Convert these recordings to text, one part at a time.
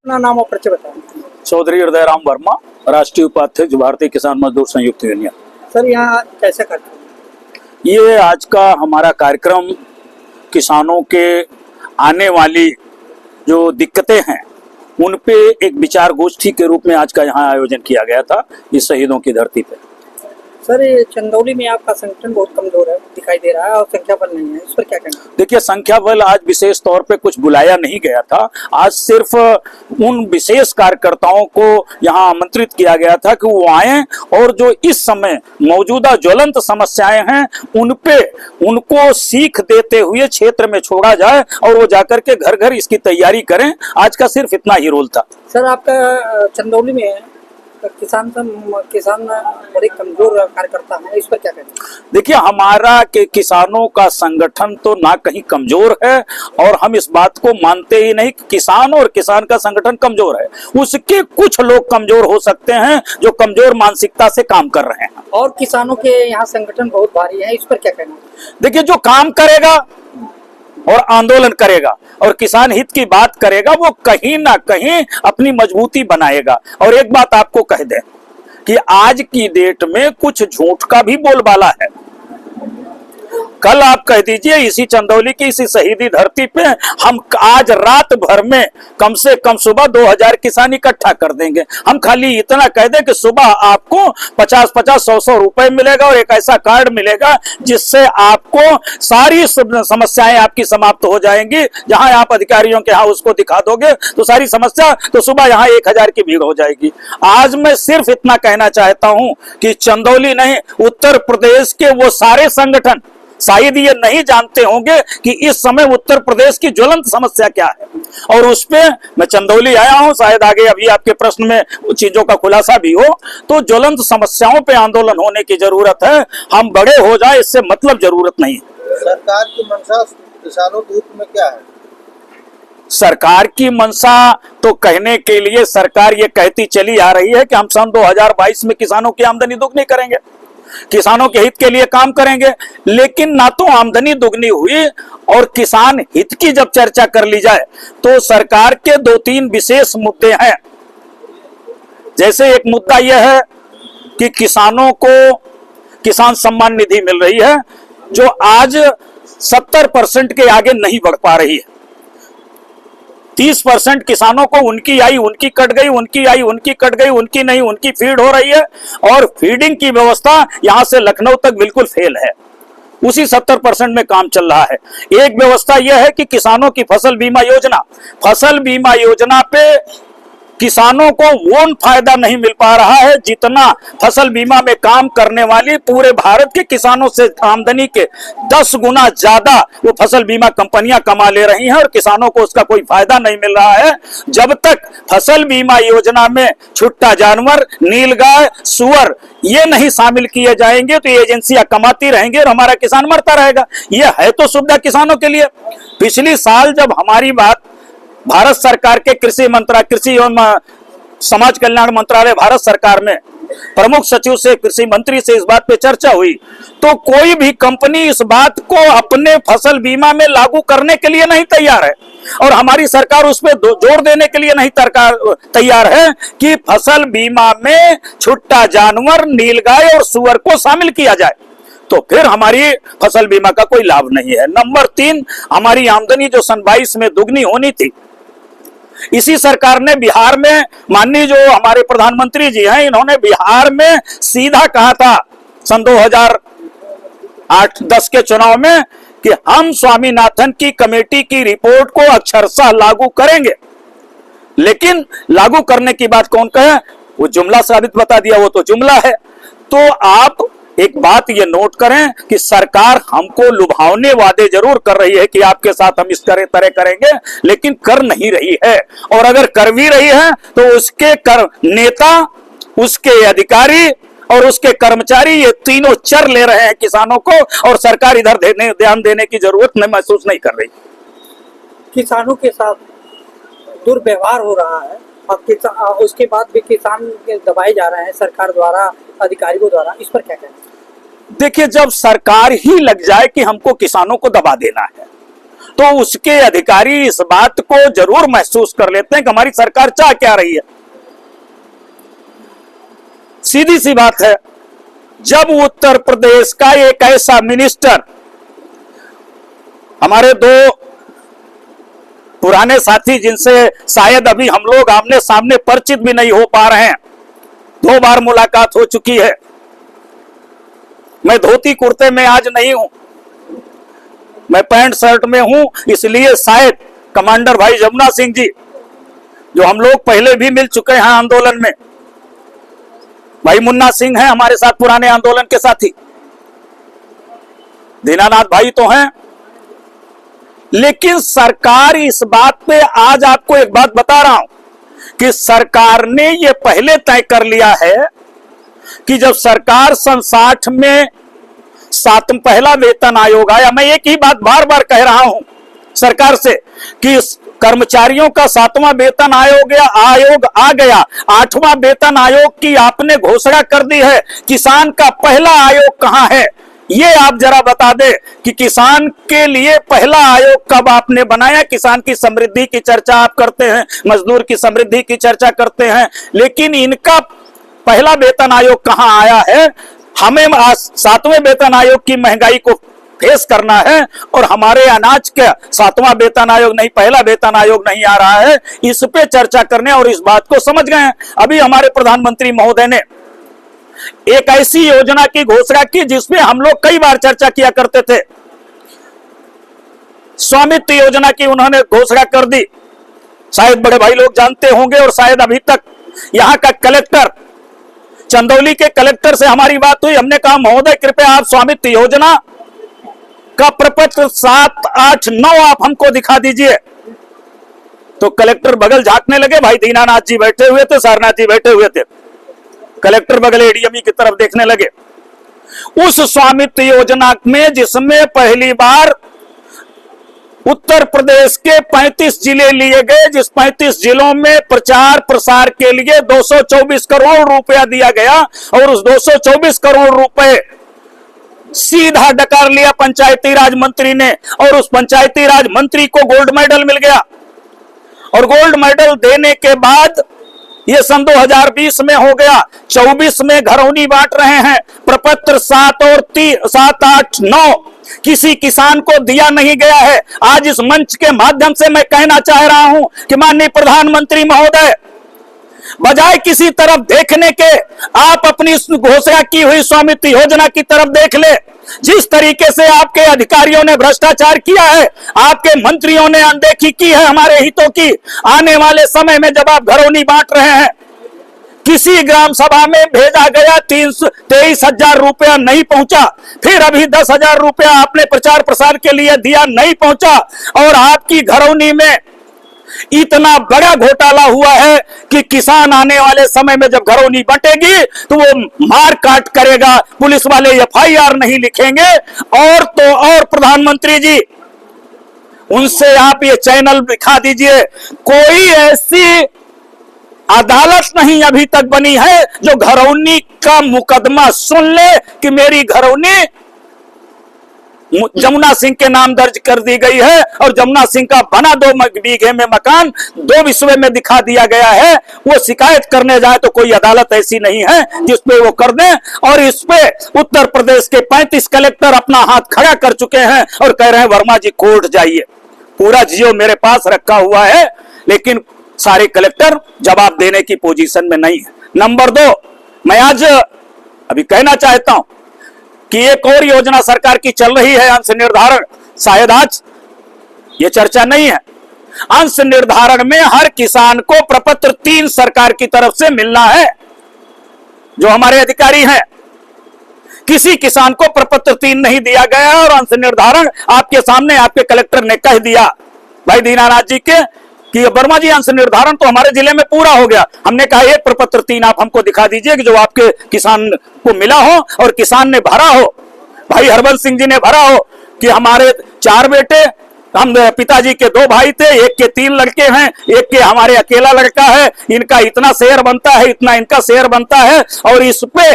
अपना नाम और परिचय बताएं। चौधरी हृदय राम वर्मा, राष्ट्रीय उपाध्यक्ष भारतीय किसान मजदूर संयुक्त यूनियन। सर यहाँ कैसे करते हैं? ये आज का हमारा कार्यक्रम किसानों के आने वाली जो दिक्कतें हैं उन पे एक विचार गोष्ठी के रूप में आज का यहाँ आयोजन किया गया था इस शहीदों की धरती पे। सर ये चंदौली में आपका संगठन बहुत कमजोर है दिखाई दे रहा है और संख्या बल नहीं है, इस पर क्या कहना? देखिए, संख्या बल आज विशेष तौर पे कुछ बुलाया नहीं गया था। आज सिर्फ उन विशेष कार्यकर्ताओं को यहाँ आमंत्रित किया गया था कि वो आए और जो इस समय मौजूदा ज्वलंत समस्याएं हैं उन पे उनको सीख देते हुए क्षेत्र में छोड़ा जाए और वो जाकर के घर घर इसकी तैयारी करें। आज का सिर्फ इतना ही रोल था। सर आपका चंदौली में किसान बड़े कमजोर कार्यकर्ता है, इस पर क्या कहना? देखिए, हमारा के किसानों का संगठन तो ना कहीं कमजोर है और हम इस बात को मानते ही नहीं कि किसान और किसान का संगठन कमजोर है। उसके कुछ लोग कमजोर हो सकते हैं जो कमजोर मानसिकता से काम कर रहे हैं। और किसानों के यहाँ संगठन बहुत भारी है, इस पर क्या कहना? देखिए, जो काम करेगा और आंदोलन करेगा और किसान हित की बात करेगा वो कहीं ना कहीं अपनी मजबूती बनाएगा। और एक बात आपको कह दें कि आज की डेट में कुछ झूठ का भी बोलबाला है। कल आप कह दीजिए इसी चंदौली की इसी शहीदी धरती पे हम आज रात भर में कम से कम सुबह 2000 किसान इकट्ठा कर देंगे। हम खाली इतना कह दें कि सुबह आपको 50-50, 100-100 रुपए मिलेगा और एक ऐसा कार्ड मिलेगा जिससे आपको सारी समस्याएं आपकी समाप्त हो जाएंगी। जहां आप अधिकारियों के यहाँ उसको दिखा दोगे तो सारी समस्या, तो सुबह यहाँ 1000 की भीड़ हो जाएगी। आज मैं सिर्फ इतना कहना चाहता हूं कि चंदौली नहीं, उत्तर प्रदेश के वो सारे संगठन शायद ये नहीं जानते होंगे कि इस समय उत्तर प्रदेश की ज्वलंत समस्या क्या है। और उस पे मैं चंदौली आया हूं, शायद आगे अभी आपके प्रश्न में चीजों का खुलासा भी हो। तो ज्वलंत समस्याओं पे आंदोलन होने की जरूरत है। हम बड़े हो जाए इससे मतलब जरूरत नहीं है। सरकार की मंशा किसानों के हित में क्या है? सरकार की मंशा तो कहने के लिए सरकार ये कहती चली आ रही है कि हम सन 2022 में किसानों की आमदनी दोगुनी करेंगे, किसानों के हित के लिए काम करेंगे। लेकिन ना तो आमदनी दुगनी हुई और किसान हित की जब चर्चा कर ली जाए तो सरकार के 2-3 विशेष मुद्दे हैं। जैसे एक मुद्दा यह है कि किसानों को किसान सम्मान निधि मिल रही है जो आज 70% के आगे नहीं बढ़ पा रही है। 30% किसानों को उनकी आई उनकी कट गई, उनकी आई उनकी कट गई, उनकी नहीं उनकी फीड हो रही है। और फीडिंग की व्यवस्था यहां से लखनऊ तक बिल्कुल फेल है। उसी 70% में काम चल रहा है। एक व्यवस्था यह है कि किसानों की फसल बीमा योजना पे किसानों को वो फायदा नहीं मिल पा रहा है जितना फसल बीमा में काम करने वाली पूरे भारत के किसानों से आमदनी के 10 गुना ज्यादा वो फसल बीमा कंपनियां कमा ले रही हैं और किसानों को उसका कोई फायदा नहीं मिल रहा है। जब तक फसल बीमा योजना में छुट्टा जानवर, नीलगाय, सुअर ये नहीं शामिल किए जाएंगे तो ये एजेंसियां कमाती रहेंगी और हमारा किसान मरता रहेगा। ये है तो सुविधा किसानों के लिए। पिछली साल जब हमारी बात भारत सरकार के कृषि एवं समाज कल्याण मंत्रालय भारत सरकार में प्रमुख सचिव से, कृषि मंत्री से इस बात पे चर्चा हुई तो कोई भी कंपनी इस बात को अपने फसल बीमा में लागू करने के लिए नहीं तैयार है और हमारी सरकार उस पर जोर देने के लिए नहीं तैयार है कि फसल बीमा में छुट्टा जानवर, नीलगाय और सुअर को शामिल किया जाए। तो फिर हमारी फसल बीमा का कोई लाभ नहीं है। नंबर 3, हमारी आमदनी जो सन 22 में दुगनी होनी थी, इसी सरकार ने बिहार में, माननीय जो हमारे प्रधानमंत्री जी हैं, इन्होंने बिहार में सीधा कहा था सन 2008-10 के चुनाव में कि हम स्वामीनाथन की कमेटी की रिपोर्ट को अक्षरशः लागू करेंगे। लेकिन लागू करने की बात कौन कहे, वो जुमला साबित बता दिया, वो तो जुमला है। तो आप एक बात ये नोट करें कि सरकार हमको लुभावने वादे जरूर कर रही है कि आपके साथ हम इस तरह करेंगे, लेकिन कर नहीं रही है। और अगर कर भी रही है तो उसके नेता, उसके अधिकारी और उसके कर्मचारी ये तीनों चर ले रहे हैं किसानों को और सरकार इधर ध्यान देने की जरूरत महसूस नहीं कर रही। किसानों के साथ दुर्व्यवहार हो रहा है और उसके बाद भी किसान दबाए जा रहे हैं सरकार द्वारा, अधिकारियों द्वारा, इस पर क्या कहना है? देखिए, जब सरकार ही लग जाए कि हमको किसानों को दबा देना है तो उसके अधिकारी इस बात को जरूर महसूस कर लेते हैं कि हमारी सरकार चाह क्या रही है। सीधी सी बात है, जब उत्तर प्रदेश का एक ऐसा मिनिस्टर, हमारे दो पुराने साथी जिनसे शायद अभी हम लोग आमने सामने परिचित भी नहीं हो पा रहे हैं, 2 बार मुलाकात हो चुकी है। मैं धोती कुर्ते में आज नहीं हूं, मैं पैंट शर्ट में हूं, इसलिए शायद कमांडर भाई जमुना सिंह जी, जो हम लोग पहले भी मिल चुके हैं आंदोलन में, भाई मुन्ना सिंह हैं हमारे साथ पुराने आंदोलन के साथी, दीनानाथ भाई तो हैं, लेकिन सरकार इस बात पे, आज आपको एक बात बता रहा हूं कि सरकार ने यह पहले तय कर लिया है कि जब सरकार सन 60 में पहला वेतन आयोग आया, मैं एक ही बात बार बार कह रहा हूं सरकार से कि कर्मचारियों का 7वां वेतन आयोग आ गया, 8वां वेतन आयोग की आपने घोषणा कर दी है। किसान का पहला आयोग कहां है, ये आप जरा बता दे कि किसान के लिए पहला आयोग कब आपने बनाया। किसान की समृद्धि की चर्चा आप करते हैं, मजदूर की समृद्धि की चर्चा करते हैं, लेकिन इनका पहला वेतन आयोग कहां आया है। हमें 7वें वेतन आयोग की महंगाई को फेस करना है और हमारे अनाज का 7वां वेतन आयोग नहीं, पहला वेतन आयोग नहीं आ रहा है, इस पे चर्चा करने और इस बात को समझ गए हैं। अभी हमारे प्रधानमंत्री महोदय ने एक ऐसी योजना की घोषणा की जिसमें हम लोग कई बार चर्चा किया करते थे, स्वामित्व योजना की उन्होंने घोषणा कर दी। शायद बड़े भाई लोग जानते होंगे और शायद अभी तक यहां का कलेक्टर, चंदौली के कलेक्टर से हमारी बात हुई, हमने कहा महोदय कृपया आप स्वामित्व योजना का प्रपत्र 7, 8, 9 आप हमको दिखा दीजिए। तो कलेक्टर बगल झांकने लगे, भाई दीनानाथ जी बैठे हुए थे, सारनाथ जी बैठे हुए थे, कलेक्टर बगल एडीएमई की तरफ देखने लगे। उस स्वामित्व योजना में, जिसमें पहली बार उत्तर प्रदेश के 35 जिले लिए गए, जिस 35 जिलों में प्रचार प्रसार के लिए 224 करोड़ रुपया दिया गया और उस 224 करोड़ रुपए सीधा डकार लिया पंचायती राज मंत्री ने और उस पंचायती राज मंत्री को गोल्ड मेडल मिल गया। और गोल्ड मेडल देने के बाद ये सन 2020 में हो गया, 24 में घरौनी बांट रहे हैं। प्रपत्र 7 और 7, 8, 9 किसी किसान को दिया नहीं गया है। आज इस मंच के माध्यम से मैं कहना चाह रहा हूं कि माननीय प्रधानमंत्री महोदय, बजाय किसी तरफ देखने के आप अपनी घोषणा की हुई स्वामित्व योजना की तरफ देख ले। जिस तरीके से आपके अधिकारियों ने भ्रष्टाचार किया है, आपके मंत्रियों ने अनदेखी की है हमारे हितों की, आने वाले समय में जब आप घरौनी बांट रहे हैं, किसी ग्राम सभा में भेजा गया 23,000 रुपया नहीं पहुंचा, फिर अभी 10,000 रुपया आपने प्रचार प्रसार के लिए दिया, नहीं पहुंचा, और आपकी घरौनी में इतना बड़ा घोटाला हुआ है कि किसान आने वाले समय में जब घरौनी बंटेगी तो वो मार काट करेगा, पुलिस वाले एफआईआर नहीं लिखेंगे। और तो और प्रधानमंत्री जी, उनसे आप ये चैनल दिखा दीजिए, कोई ऐसी अदालत नहीं अभी तक बनी है जो घरौनी का मुकदमा सुन ले कि मेरी घरौनी जमुना सिंह के नाम दर्ज कर दी गई है और जमुना सिंह का बना 2 बीघे में मकान 2 विषय में दिखा दिया गया है। वो शिकायत करने जाए तो कोई अदालत ऐसी नहीं है जिसपे वो कर दें। और इस पे उत्तर प्रदेश के 35 कलेक्टर अपना हाथ खड़ा कर चुके हैं और कह रहे हैं वर्मा जी कोर्ट जाइए। पूरा जियो मेरे पास रखा हुआ है, लेकिन सारे कलेक्टर जवाब देने की पोजीशन में नहीं है। नंबर 2, मैं आज अभी कहना चाहता हूं कि एक और योजना सरकार की चल रही है, अंश निर्धारण। शायद आज ये चर्चा नहीं है। अंश निर्धारण में हर किसान को प्रपत्र 3 सरकार की तरफ से मिलना है। जो हमारे अधिकारी हैं, किसी किसान को प्रपत्र 3 नहीं दिया गया और अंश निर्धारण आपके सामने आपके कलेक्टर ने कह दिया भाई दीनानाथ जी के कि वर्मा जी अंश निर्धारण तो हमारे जिले में पूरा हो गया। हमने कहा एक प्रपत्र 3 आप हमको दिखा दीजिए कि जो आपके किसान को मिला हो और किसान ने भरा हो, भाई हरबंस सिंह जी ने भरा हो कि हमारे 4 बेटे, हम पिताजी के 2 भाई थे, एक के 3 लड़के हैं, एक के हमारे अकेला लड़का है, इनका इतना शेयर बनता है, इतना इनका शेयर बनता है, और इस पे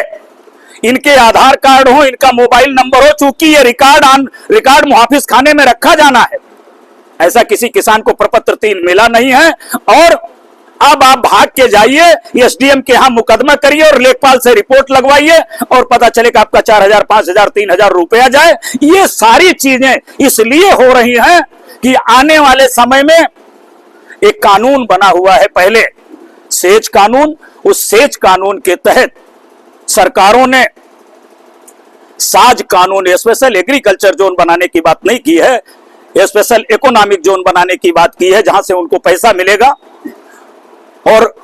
इनके आधार कार्ड हो, इनका मोबाइल नंबर हो, चूंकि ये रिकॉर्ड मुहाफिज खाने में रखा जाना है, ऐसा किसी किसान को प्रपत्र 3 मिला नहीं है। और अब आप भाग के जाइए एसडीएम के यहां मुकदमा करिए और लेखपाल से रिपोर्ट लगवाइए और पता चलेगा आपका 4,000, 5,000, 3,000 रुपया जाए। ये सारी चीजें इसलिए हो रही हैं कि आने वाले समय में एक कानून बना हुआ है, पहले सेज कानून, उस सेज कानून के तहत सरकारों ने साज कानून, स्पेशल एग्रीकल्चर जोन बनाने की बात नहीं की है, स्पेशल इकोनॉमिक जोन बनाने की बात की है, जहां से उनको पैसा मिलेगा। और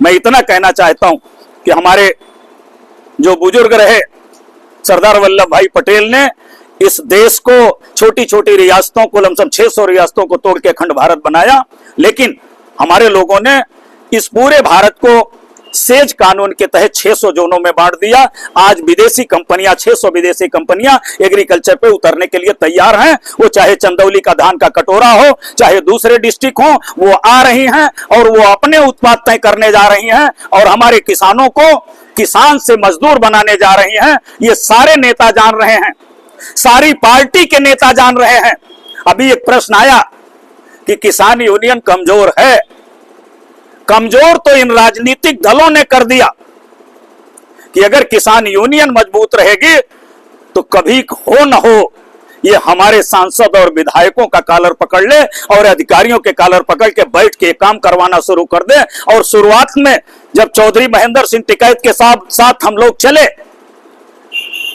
मैं इतना कहना चाहता हूं कि हमारे जो बुजुर्ग रहे सरदार वल्लभ भाई पटेल ने इस देश को छोटी छोटी रियासतों को, लमसम 600 रियासतों को तोड़ के अखंड भारत बनाया, लेकिन हमारे लोगों ने इस पूरे भारत को सेज कानून के तहत 600 जोनों में बांट दिया। आज विदेशी कंपनियां, 600 विदेशी कंपनियां एग्रीकल्चर पे उतरने के लिए तैयार हैं। वो चाहे चंदौली का धान का कटोरा हो, चाहे दूसरे डिस्ट्रिक्ट हो, वो आ रही हैं और वो अपने उत्पाद तय करने जा रही हैं और हमारे किसानों को किसान से मजदूर बनाने जा रही हैं। ये सारे नेता जान रहे हैं, सारी पार्टी के नेता जान रहे हैं। अभी एक प्रश्न आया कि किसान यूनियन कमजोर है। कमजोर तो इन राजनीतिक दलों ने कर दिया कि अगर किसान यूनियन मजबूत रहेगी तो कभी हो न हो ये हमारे सांसद और विधायकों का कॉलर पकड़ ले और अधिकारियों के कॉलर पकड़ के बैठ के काम करवाना शुरू कर दे। और शुरुआत में जब चौधरी महेंद्र सिंह टिकैत के साथ हम लोग चले,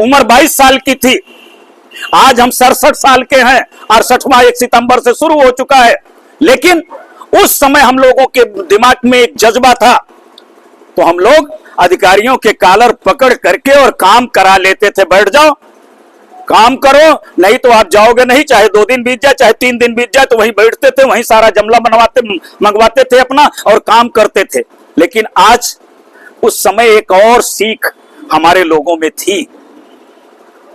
उम्र 22 साल की थी, आज हम 67 साल के हैं। 68वां 1 सितंबर से शुरू हो चुका है, लेकिन उस समय हम लोगों के दिमाग में एक जज्बा था, तो हम लोग अधिकारियों के कॉलर पकड़ करके और काम करा लेते थे। बैठ जाओ, काम करो, नहीं तो आप जाओगे नहीं। चाहे 2 दिन बीत जाए, चाहे 3 दिन बीत जाए, तो वहीं बैठते थे, वहीं सारा जमला मंगवाते थे अपना और काम करते थे। लेकिन आज उस समय एक और सीख हमारे लोगों में थी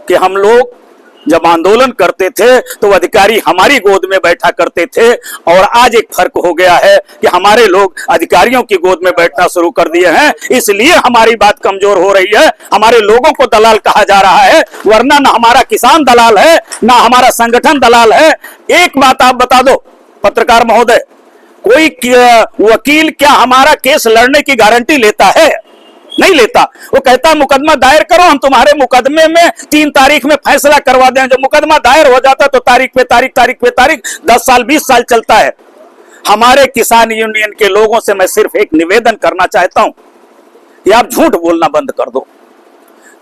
कि हम लोग जब आंदोलन करते थे तो अधिकारी हमारी गोद में बैठा करते थे, और आज एक फर्क हो गया है कि हमारे लोग अधिकारियों की गोद में बैठना शुरू कर दिए हैं। इसलिए हमारी बात कमजोर हो रही है। हमारे लोगों को दलाल कहा जा रहा है, वरना ना हमारा किसान दलाल है, ना हमारा संगठन दलाल है। एक बात आप बता दो पत्रकार महोदय, कोई वकील क्या हमारा केस लड़ने की गारंटी लेता है? नहीं लेता। वो कहता मुकदमा दायर करो, हम तुम्हारे मुकदमे में 3 तारीख में फैसला करवा दें। जब मुकदमा दायर हो जाता तो तारीख पे तारीख 10 साल 20 साल चलता है। हमारे किसान यूनियन के लोगों से मैं सिर्फ एक निवेदन करना चाहता हूं कि आप झूठ बोलना बंद कर दो।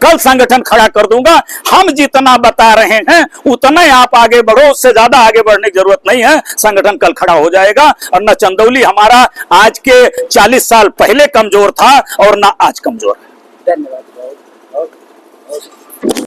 कल संगठन खड़ा कर दूंगा। हम जितना बता रहे हैं उतना ही आप आगे बढ़ो, उससे ज्यादा आगे बढ़ने की जरूरत नहीं है। संगठन कल खड़ा हो जाएगा। और न चंदौली हमारा आज के 40 साल पहले कमजोर था और ना आज कमजोर है। धन्यवाद।